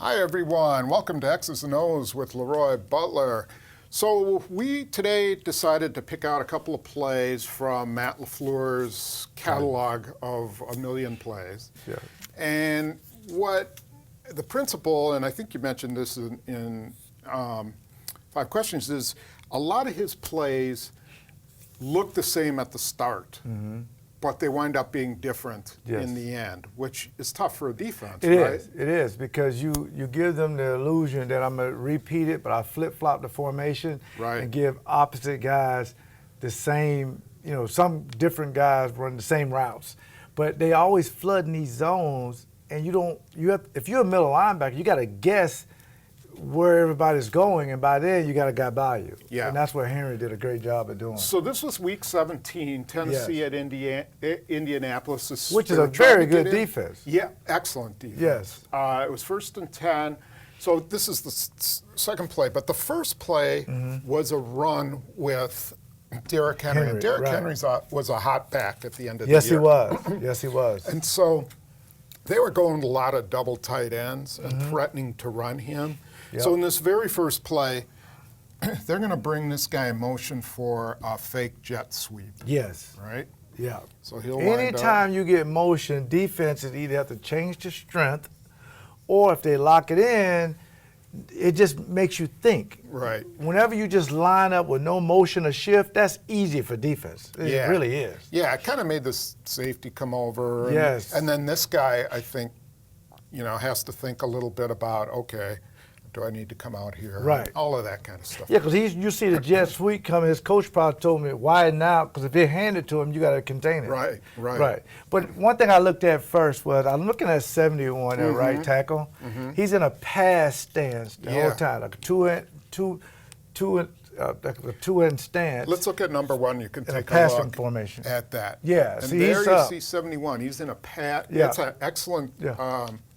Hi everyone, welcome to X's and O's with LeRoy Butler. So we today decided to pick out a couple of plays from Matt LaFleur's catalog of a million plays. Yeah. And what the principle, and I think you mentioned this in 5 questions, is a lot of his plays look the same at the start. But they wind up being different in the end, which is tough for a defense, right? It is, because you give them the illusion that I'm going to repeat it, but I flip-flop the formation and give opposite guys the same, some different guys run the same routes. But they always flood in these zones, and if you're a middle linebacker, you got to guess where everybody's going, and by then you got a guy by you. Yeah. And that's what Henry did a great job of doing. So this was week 17, Tennessee at Indianapolis. Which is a very good defense. Yeah, excellent defense. Yes. It was 1st and 10. So this is the second play. But the first play was a run with Derrick Henry. And Derrick Henry was a hot back at the end of the year. Yes, he was. Yes, he was. And so they were going a lot of double tight ends and threatening to run him. Yep. So in this very first play, they're going to bring this guy in motion for a fake jet sweep. Yes. Right? Yeah. So he'll anytime you get motion, defenses either have to change their strength, or if they lock it in, it just makes you think. Right. Whenever you just line up with no motion or shift, that's easy for defense. It really is. Yeah, it kind of made this safety come over. Yes. And then this guy, I think, has to think a little bit about, okay, do I need to come out here? Right. All of that kind of stuff. Yeah, because you see the jet sweep coming, his coach probably told me, widen out, because if they hand it to him, you got to contain it. Right. But one thing I looked at first was, I'm looking at 71 at right tackle. He's in a pass stance the whole time, like a two-end stance. Let's look at number 1. You can take a look formation at that. Yeah. And there you see 71. He's in a pass. Yeah. That's an excellent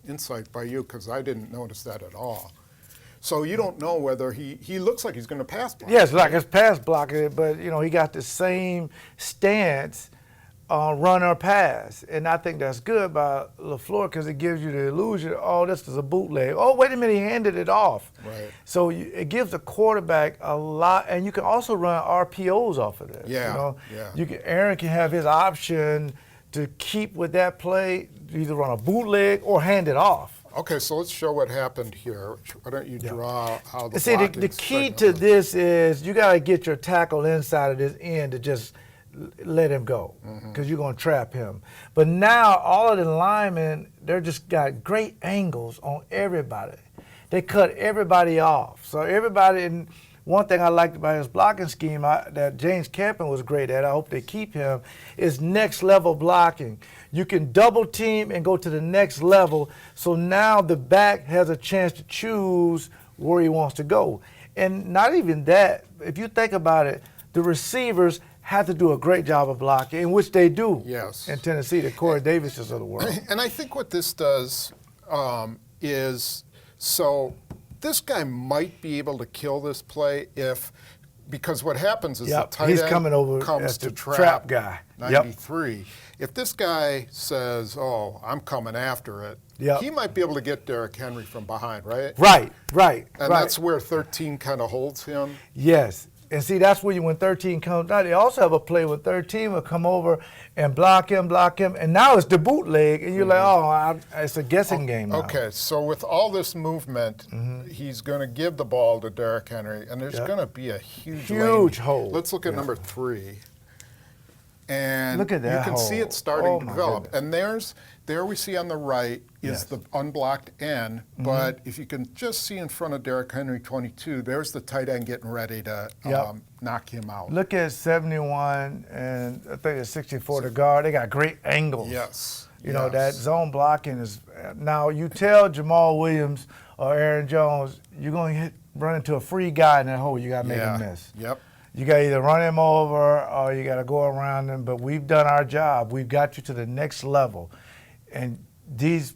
insight by you, because I didn't notice that at all. So you don't know whether he looks like he's going to pass block. Yes, like it's pass blocking, but he got the same stance on run or pass, and I think that's good by LaFleur, because it gives you the illusion, oh, this is a bootleg. Oh, wait a minute, he handed it off. Right. So it gives the quarterback a lot, and you can also run RPOs off of this. Yeah. Aaron can have his option to keep with that play, either run a bootleg or hand it off. Okay, so let's show what happened here. Why don't you draw how the See, the key to this is you got to get your tackle inside of this end to just let him go, because you're going to trap him. But now all of the linemen, they're just got great angles on everybody. They cut everybody off. So everybody, and one thing I liked about his blocking scheme that James Campen was great at, I hope they keep him, is next level blocking. You can double team and go to the next level, so now the back has a chance to choose where he wants to go. And not even that, if you think about it, the receivers have to do a great job of blocking, in which they do in Tennessee, the Corey Davises of the world. And I think what this does is, so this guy might be able to kill this play because what happens is the tight end comes to trap guy. 93. If this guy says, oh, I'm coming after it, he might be able to get Derrick Henry from behind, right? Right. And that's where 13 kind of holds him. Yes. And see, that's when 13 comes out. They also have a play where 13 will come over and block him, and now it's the bootleg, and you're like, oh, it's a guessing game now. Okay, so with all this movement, he's going to give the ball to Derrick Henry, and there's going to be a huge hole. Let's look at number 3. And look at that you can see it starting to develop. And there we see on the right is the unblocked end, but if you can just see in front of Derrick Henry 22, there's the tight end getting ready to knock him out. Look at 71 and I think it's 64 to guard. They got great angles. Yes. That zone blocking is, now you tell Jamal Williams or Aaron Jones, you're going to run into a free guy in that hole, you got to make him miss. Yep. You got to either run him over or you got to go around him, but we've done our job. We've got you to the next level. And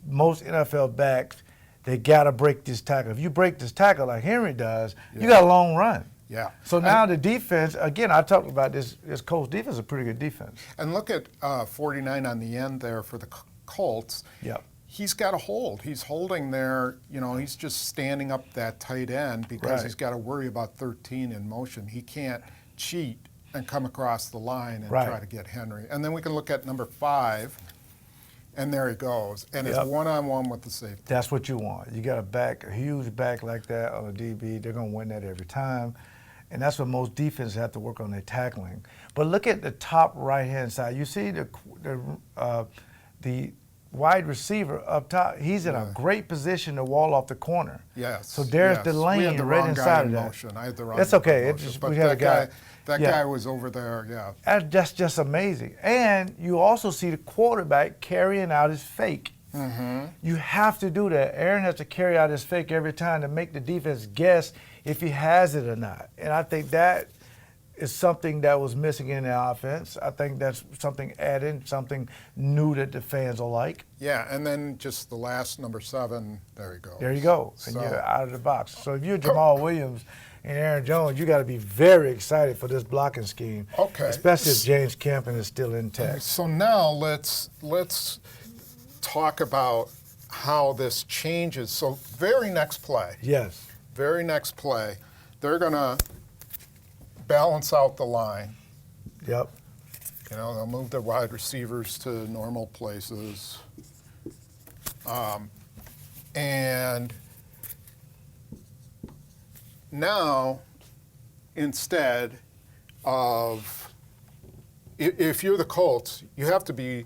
most NFL backs, they got to break this tackle. If you break this tackle like Henry does, you got a long run. Yeah. So now the defense, again, I talked about this Colts defense is a pretty good defense. And look at 49 on the end there for the Colts. Yep. he's got a hold. He's holding there, he's just standing up that tight end because Right. he's got to worry about 13 in motion. He can't cheat and come across the line and Right. try to get Henry. And then we can look at number 5, and there he goes. And Yep. it's one-on-one with the safety. That's what you want. You got a huge back like that on a DB. They're going to win that every time. And that's what most defenses have to work on their tackling. But look at the top right-hand side. You see the wide receiver up top. He's in a great position to wall off the corner. Yes. So there's yes. the lane we had the right wrong inside guy of in that. motion. I had the wrong That's guy okay. in It motion. just- But we had a guy. That Yeah. guy was over there, yeah. And that's just amazing. And you also see the quarterback carrying out his fake. Mm-hmm. You have to do that. Aaron has to carry out his fake every time to make the defense guess if he has it or not. And I think that is something that was missing in the offense. I think that's something added, something new that the fans will like. Yeah, and then just the last number 7, there you go. There you go. And So- you're out of the box. So if you're Jamal Williams and Aaron Jones, you got to be very excited for this blocking scheme. Okay. Especially if James Campen is still intact. So now let's talk about how this changes. So very next play, Yes. they're going to balance out the line. Yep. They'll move their wide receivers to normal places. And now, instead of, if you're the Colts, you have to be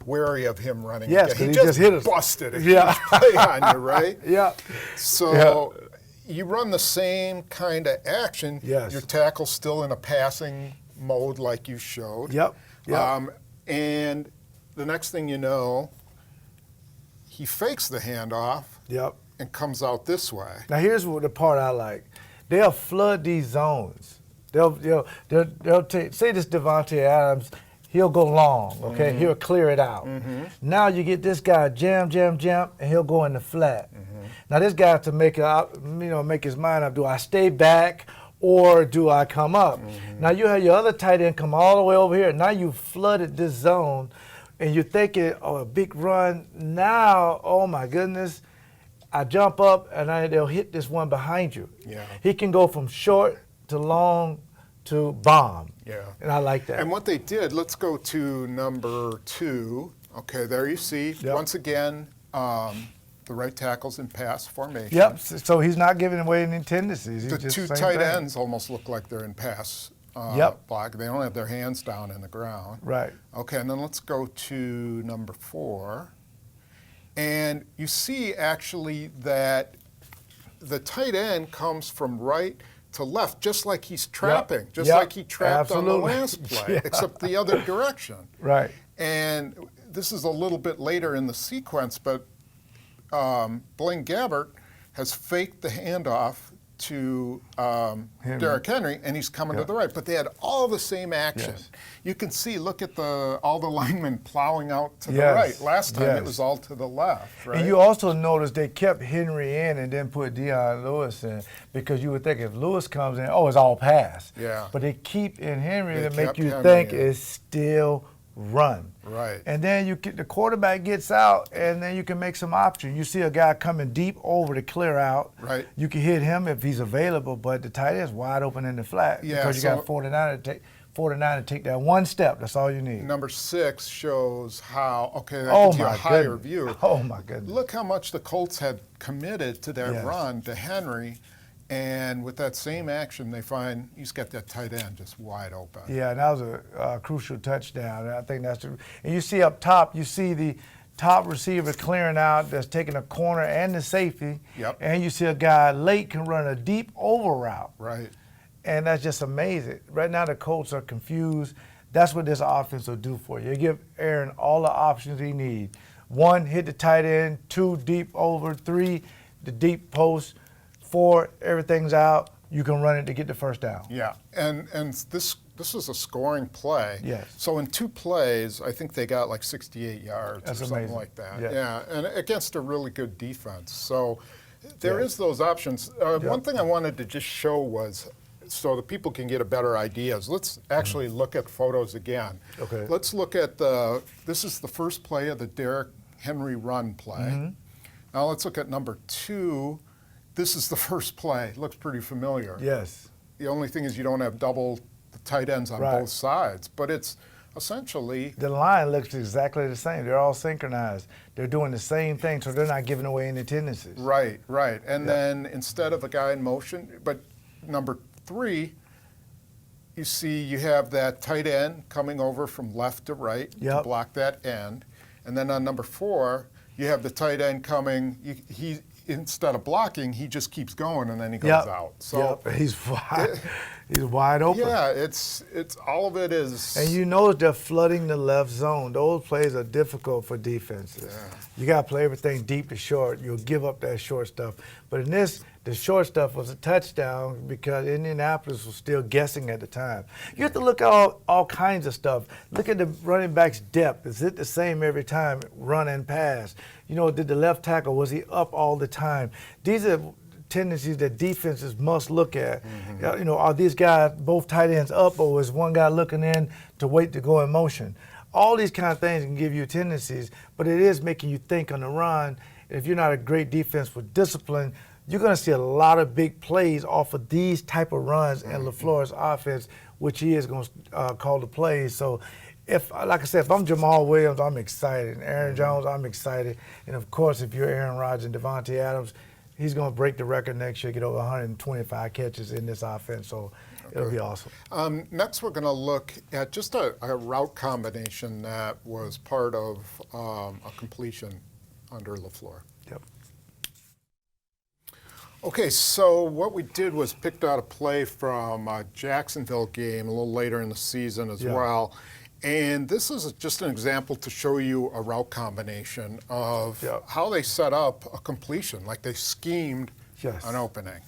wary of him running. Yes, again. 'cause he just hit us. Busted a Yeah. huge play on you, right? Yeah. So you run the same kind of action. Yes. Your tackle's still in a passing mode like you showed. Yep. Yep. And the next thing you know, he fakes the handoff Yep. and comes out this way. Now here's what the part I like. They'll flood these zones. They'll take, say this Devontae Adams, he'll go long, okay? He'll clear it out. Now you get this guy jam, and he'll go in the flat. Now this guy to make his mind up. Do I stay back or do I come up? Now you have your other tight end come all the way over here. Now you flooded this zone, and you're thinking, oh, a big run. Now, oh my goodness, I jump up and they'll hit this one behind you. Yeah. He can go from short to long to bomb. Yeah. And I like that. And what they did, let's go to number 2. Okay, there you see, Yep. once again, the right tackle's in pass formation. Yep. So he's not giving away any tendencies. He's The just 2 same tight thing. ends almost look like they're in pass Yep. block. They don't have their hands down in the ground. Right. Okay, and then let's go to number 4. And you see actually that the tight end comes from right to left, just like he's trapping, just Yep. like he trapped on the Absolutely. last play, Yeah. except the other direction. Right. And this is a little bit later in the sequence, but Blaine Gabbert has faked the handoff to Derrick Henry, and he's coming to the right. But they had all the same action. Yes. You can see, look at all the linemen plowing out to the Yes. right. Last time Yes. it was all to the left, right? And you also notice they kept Henry in and then put Deion Lewis in, because you would think if Lewis comes in, oh, it's all pass. Yeah. But they keep in Henry They to make kept you Henry think in. it's still run. Right. And then the quarterback gets out, and then you can make some options. You see a guy coming deep over to clear out. Right. You can hit him if he's available, but the tight end's wide open in the flat, Yeah, because you got 49 to take that one step. That's all you need. Number 6 shows how, okay, that Oh gives you a my higher goodness. view. Oh my goodness. Look how much the Colts had committed to that Yes. run to Henry, and with that same action, they find he's got that tight end just wide open. Yeah, and that was a crucial touchdown. And I think that's and you see up top, you see the top receiver clearing out that's taking a corner and the safety. Yep. And you see a guy late can run a deep over route. Right. And that's just amazing. Right now the Colts are confused. That's what this offense will do for you. You give Aaron all the options he needs. 1, hit the tight end. 2, deep over. 3, the deep post. 4, everything's out. You can run it to get the first down. Yeah, and this is a scoring play. Yes. So in 2 plays, I think they got like 68 yards That's or something amazing. like that. Yeah. Yeah, and against a really good defense. So there Yeah. is those options. One thing I wanted to just show was, so that people can get a better idea, is let's actually look at photos again. Okay. Let's look at this is the first play of the Derrick Henry run play. Mm-hmm. Now let's look at number 2. This is the first play. Looks pretty familiar. Yes. The only thing is you don't have double the tight ends on Right. both sides, but it's essentially The line looks exactly the same. They're all synchronized. They're doing the same thing, so they're not giving away any tendencies. right. And then instead of a guy in motion, but number 3, you see you have that tight end coming over from left to right to Yep. block that end. And then on number 4, you have the tight end coming. He instead of blocking, he just keeps going and then he goes Yep. out. So He's wide open. yeah, it's all of it is. And you know they're flooding the left zone. Those plays are difficult for defenses. Yeah. You got to play everything deep to short. You'll give up that short stuff. But in this, the short stuff was a touchdown because Indianapolis was still guessing at the time. You have to look at all kinds of stuff. Look at the running back's depth. Is it the same every time, run and pass? You know, did the left tackle, was he up all the time? These are tendencies that defenses must look at. Mm-hmm. You know, are these guys, both tight ends up, or is one guy looking in to wait to go in motion? All these kind of things can give you tendencies, but it is making you think on the run. If you're not a great defense with discipline, you're going to see a lot of big plays off of these type of runs in LaFleur's offense, which he is going to call the plays. So, like I said, if I'm Jamal Williams, I'm excited. And Aaron Jones, I'm excited. And, of course, if you're Aaron Rodgers and Devontae Adams, he's going to break the record next year, get over 125 catches in this offense. So it'll be awesome. Next, we're going to look at just a route combination that was part of a completion under LaFleur. Yep. Okay, so what we did was picked out a play from a Jacksonville game a little later in the season as Yeah. well. And this is just an example to show you a route combination of Yeah. how they set up a completion, like they schemed Yes. an opening.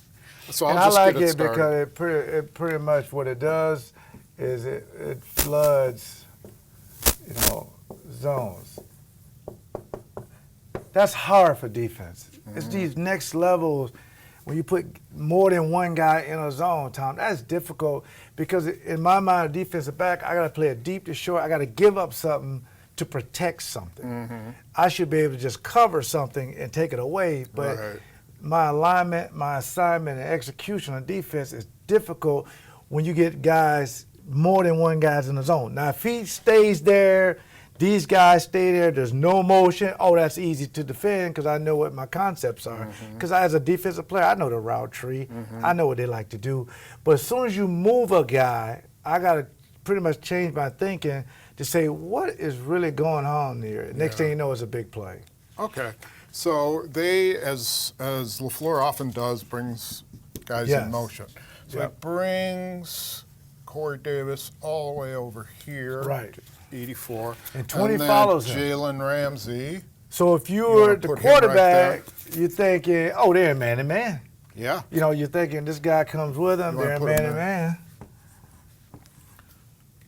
So And I'll I just like get it it started. because it pretty much what it does is it floods, you know, zones. That's hard for defense. It's these next levels when you put more than one guy in a zone, Tom. That's difficult because in my mind, a defensive back, I got to play it deep to short. I got to give up something to protect something. I should be able to just cover something and take it away, but Right. my alignment, my assignment, and execution on defense is difficult when you get guys, more than one guy's in the zone. Now, if he stays there, these guys stay there, there's no motion, oh, that's easy to defend because I know what my concepts are. Because as a defensive player, I know the route tree. I know what they like to do. But as soon as you move a guy, I got to pretty much change my thinking to say, what is really going on here? Next thing you know, it's a big play. Okay, so they, as LaFleur often does, brings guys Yes. in motion. So Yep. it brings Corey Davis all the way over here, Right. 84, And 20 then follows him. Jalen Ramsey, So if you wanna were the put him right quarterback, you're thinking, oh, they're man to man. yeah. You know, you're thinking this guy comes with him, You wanna they're put him man to there. man.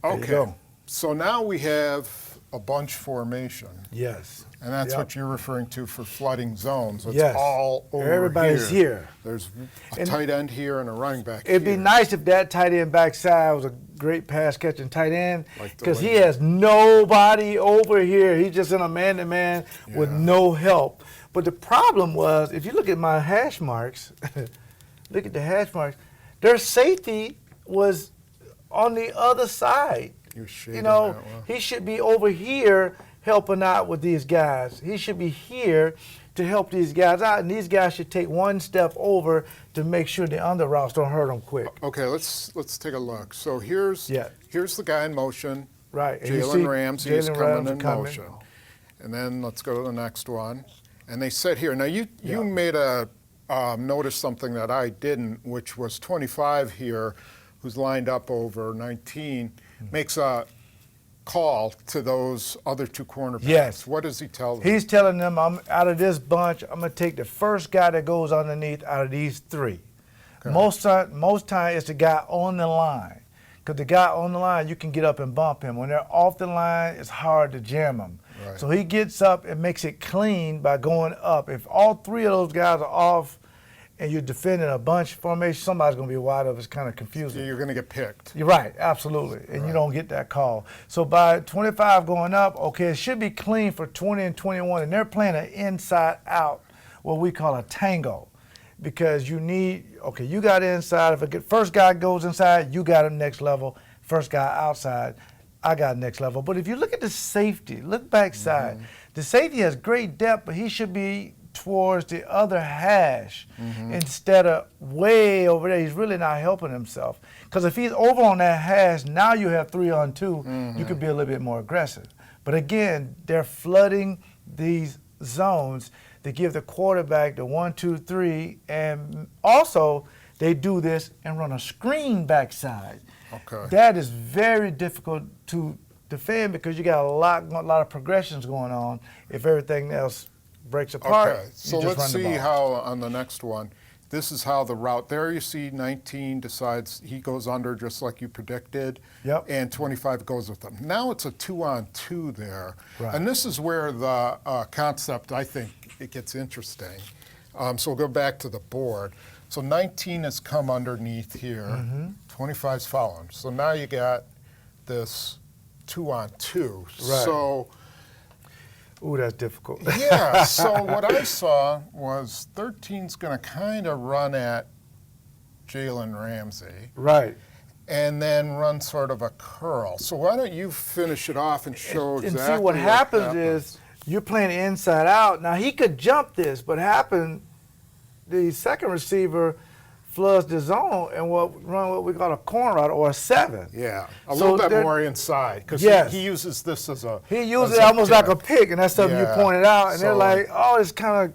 you Okay, go. so now we have a bunch formation, Yes. and that's Yep. what you're referring to for flooding zones. It's Yes. all over Everybody's here. There's a And tight end here and a running back It'd here. be nice if that tight end backside was a great pass catching tight end Like the because he wing. has nobody over here. He's just in a man to man with Yeah. no help. But the problem was, if you look at my hash marks, look at the hash marks, their safety was on the other side. You're shading You know, that well. he should be over here helping out with these guys. He should be here to help these guys out, and these guys should take one step over to make sure the under routes don't hurt them quick. Okay, let's take a look. So here's Yeah. here's the guy in motion. Right. And you see Jalen Ramsey is Jalen coming Ramsey in coming. motion. And then let's go to the next one. And they said here, now you made a notice something that I didn't, which was 25 here, who's lined up over 19, makes a call to those other two cornerbacks. Yes. What does he tell them? He's telling them, I'm out of this bunch, I'm going to take the first guy that goes underneath out of these three. Okay. Most time it's the guy on the line. Because the guy on the line, you can get up and bump him. When they're off the line, it's hard to jam them. Right. So he gets up and makes it clean by going up. If all three of those guys are off, and you're defending a bunch formation, somebody's going to be wide open. It's kind of confusing. You're going to get picked. You're right, absolutely, and you don't get that call. So by 25 going up, okay, it should be clean for 20 and 21, and they're playing an inside out, what we call a tango, because you need, okay, you got inside. If the first guy goes inside, you got him next level. First guy outside, I got next level. But if you look at the safety, look backside, the safety has great depth, but he should be towards the other hash instead of way over there. He's really not helping himself. Because if he's over on that hash, now you have 3-on-2, you could be a little bit more aggressive. But again, they're flooding these zones to give the quarterback the 1, 2, 3, and also they do this and run a screen backside. Okay. That is very difficult to defend because you got a lot of progressions going on. If everything else breaks apart, Okay, so let's see how on the next one. This is how the route, there you see 19 decides he goes under just like you predicted, and 25 goes with him. Now it's a 2-on-2 there. Right. And this is where the concept, I think, it gets interesting. So we'll go back to the board. So 19 has come underneath here, 25's following. So now you got this 2-on-2. Right. So, ooh, that's difficult. yeah, so what I saw was 13's going to kind of run at Jalen Ramsey. Right. And then run sort of a curl. So why don't you finish it off and show exactly and see what happens is you're playing inside out. Now he could jump this, but the second receiver floods the zone and run what we call a corner route or a 7. Yeah, a little bit more inside because he uses this as a. He uses it almost like a pick, and that's something you pointed out. And they're like, oh, it's kind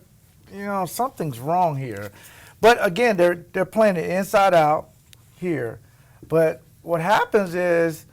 of, something's wrong here. But again, they're playing it inside out here. But what happens is,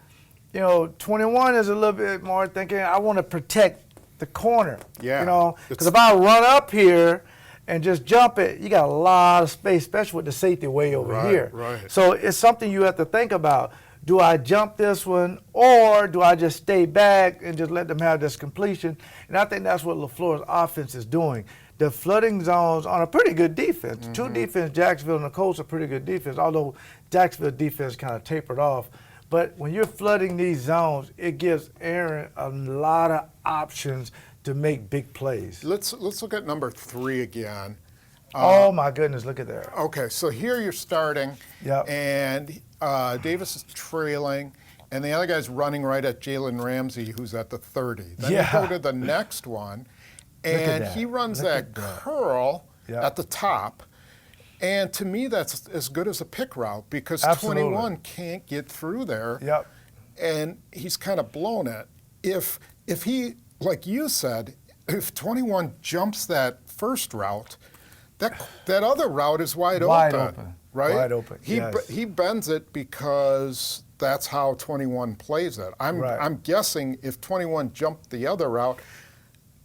21 is a little bit more thinking, I want to protect the corner. Yeah. Because if I run up here and just jump it, you got a lot of space, especially with the safety way over here. Right. So it's something you have to think about. Do I jump this one, or do I just stay back and just let them have this completion? And I think that's what LaFleur's offense is doing. They're flooding zones on a pretty good defense. Two defense, Jacksonville and the Colts, are pretty good defense, although Jacksonville defense kind of tapered off. But when you're flooding these zones, it gives Aaron a lot of options to make big plays. Let's look at number 3 again. Oh my goodness, look at that. Okay, so here you're starting, and Davis is trailing, and the other guy's running right at Jalen Ramsey, who's at the 30. Then you go to the next one, and he runs that curl at the top. And to me, that's as good as a pick route because 21 can't get through there, and he's kind of blown it. If he, like you said, if 21 jumps that first route, that other route is wide open, right? Wide open. He bends it because that's how 21 plays it. I'm guessing if 21 jumped the other route,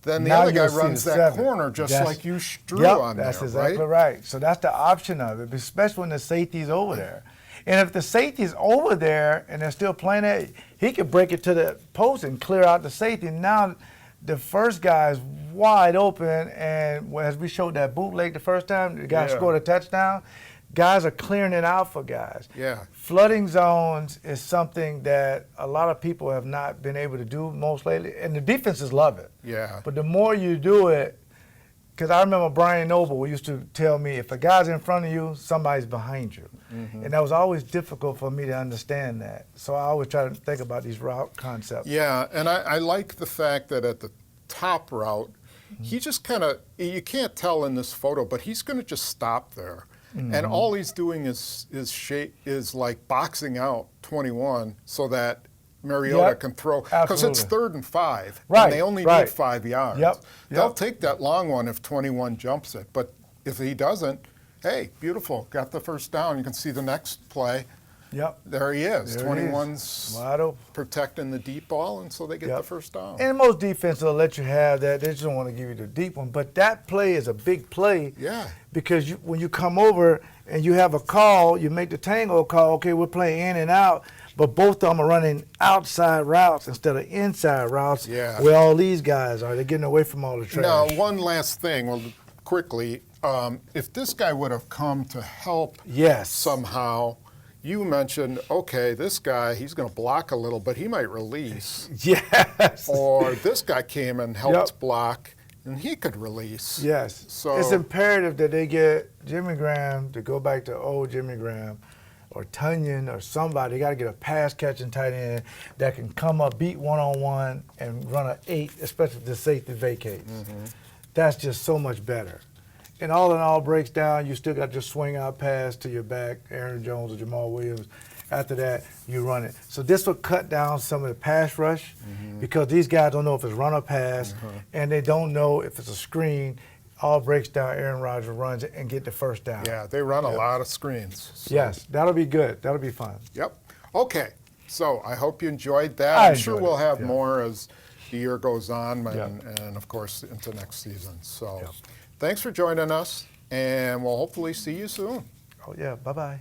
then the other guy runs that corner just like you drew on there, that's exactly right. So that's the option of it, especially when the safety's over there. And if the safety's over there and they're still playing it, he could break it to the post and clear out the safety. Now the first guy is wide open, and as we showed that bootleg the first time, the guy scored a touchdown. Guys are clearing it out for guys. Yeah. Flooding zones is something that a lot of people have not been able to do most lately, and the defenses love it. Yeah. But the more you do it, because I remember Brian Noble used to tell me, if a guy's in front of you, somebody's behind you. And that was always difficult for me to understand that. So I always try to think about these route concepts. Yeah, and I like the fact that at the top route, he just kind of, you can't tell in this photo, but he's going to just stop there. And all he's doing is like boxing out 21 so that Mariota can throw, because it's 3rd and 5, and they only need 5 yards. They'll take that long one if 21 jumps it, but if he doesn't, hey, beautiful, got the first down. You can see the next play. There he is. 21's wide open, protecting the deep ball, and so they get the first down. And most defenses will let you have that. They just don't want to give you the deep one. But that play is a big play. Because when you come over and you have a call, you make the tango call, okay, we're playing in and out, but both of them are running outside routes instead of inside routes where all these guys are. They're getting away from all the trash. Now, one last thing, quickly. if this guy would have come to help Yes. somehow, you mentioned, okay, this guy, he's going to block a little, but he might release. Yes. Or this guy came and helped Yep. block, and he could release. Yes. So It's imperative that they get Jimmy Graham to go back to old Jimmy Graham or Tunyon or somebody. They got to get a pass catching tight end that can come up, beat one-on-one, and run an 8, especially if the safety vacates. That's just so much better. And all in all breaks down, you still got your swing out pass to your back, Aaron Jones or Jamal Williams. After that, you run it. So this will cut down some of the pass rush because these guys don't know if it's run or pass, and they don't know if it's a screen. All breaks down, Aaron Rodgers runs it and get the first down. yeah, they run a lot of screens. So. Yes, that'll be good. That'll be fun. Yep. Okay. So I hope you enjoyed that. I I'm sure enjoyed we'll it, have yeah. more as the year goes on, Yeah. and of course into next season. So Yeah. thanks for joining us, and we'll hopefully see you soon. Oh, yeah. Bye-bye.